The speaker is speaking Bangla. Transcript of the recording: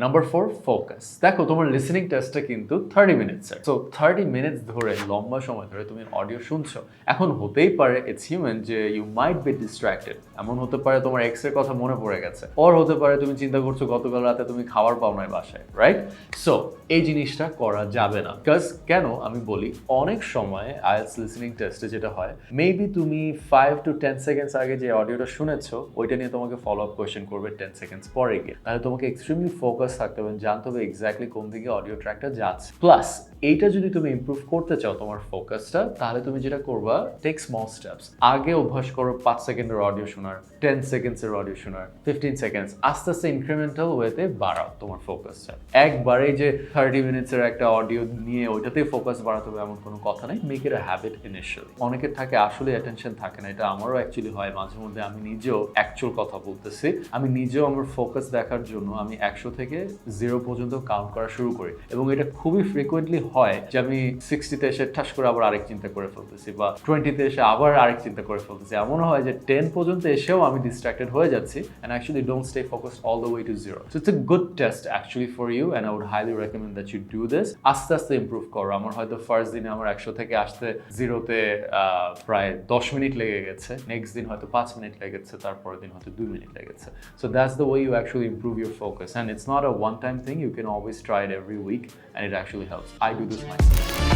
Number 4 focus. দেখো তোমার লিসেনিং টেস্টটা কিন্তু 30 মিনিটসের। সো 30 মিনিটস ধরে লম্বা সময় ধরে তুমি অডিও শুনছো। এখন হতেই পারে ইটস হিউম্যান যে ইউ মাইট বি ডিস্ট্রাক্টেড। এমন হতে পারে তোমার এক্স এর কথা মনে পড়ে গেছে। ওর হতে পারে তুমি চিন্তা করছো গতকাল রাতে তুমি খাবার পাও নাই বাসায়, রাইট? সো এই জিনিসটা করা যাবে না। বিকজ কেন আমি বলি, অনেক সময় আইএলটিএস লিসেনিং টেস্টে যেটা হয়, মেবি তুমি 5 to 10 সেকেন্ডস আগে যে অডিওটা শুনেছো ওইটা নিয়ে তোমাকে ফলো আপ কোয়েশ্চেন করবে 10 সেকেন্ডস পরে গিয়ে। তাহলে তোমাকে এক্সট্রিমলি ফোকাস থাকতে হবে, জানতে হবে এক্স্যাক্টলি কোন দিকে অডিও ট্র্যাকটা যাচ্ছে। প্লাস এইটা যদি তুমি ইমপ্রুভ করতে চাও তোমার ফোকাসটা, তাহলে তুমি যেটা করবা, টেক স্মল স্টেপস। আগে অভ্যাস করো 5 সেকেন্ডের অডিও শোনার, 10 সেকেন্ডসের অডিও শোনার, 15 সেকেন্ডস। আস্তে আস্তে ইনক্রিমেন্টাল ওয়েতে বাড়াও তোমার ফোকাসটা। একবারেই যে 30 মিনিটসের একটা অডিও নিয়ে ওইটাতেই ফোকাস বাড়াতে হবে এমন কোনো কথা নেই। Make it a habit initially. অনেকের থাকে আসলে অ্যাটেনশন থাকে না, এটা আমারও অ্যাকচুয়ালি হয় মাঝে মধ্যে। আমি নিজেও অ্যাকচুয়াল কথা বলতেছি, আমি নিজেও আমার ফোকাস দেখার জন্য আমি 100 থেকে 0 পর্যন্ত কাউন্ট করা শুরু করি, এবং এটা খুবই ফ্রিকোয়েন্টলি হয় যে আমি 60তে এসে ঠাস করে আবার আরেক চিন্তা করে ফেলতেছি, বা 20তে এসে আবার আরেক চিন্তা করে ফেলতেছি। এমন হয় যে 10 পর্যন্ত এসেও আমি ডিস্ট্রাক্টেড হয়ে যাচ্ছি and actually don't stay focused all the way to 0. So it's a good test actually for you and I would highly recommend that you do this. আস্তে আস্তে ইমপ্রুভ করো। আমার হয়তো ফার্স্ট দিনে আমার 100 থেকে আসতে 0তে প্রায় 10 মিনিট লেগে গেছে, নেক্সট দিন হয়তো 5 মিনিট লেগেছে, তারপরের দিন হয়তো 2 মিনিট লেগেছে। So that's the way you actually improve your focus, and it's not a one-time thing. You can always try it every week and it actually helps. I do this myself.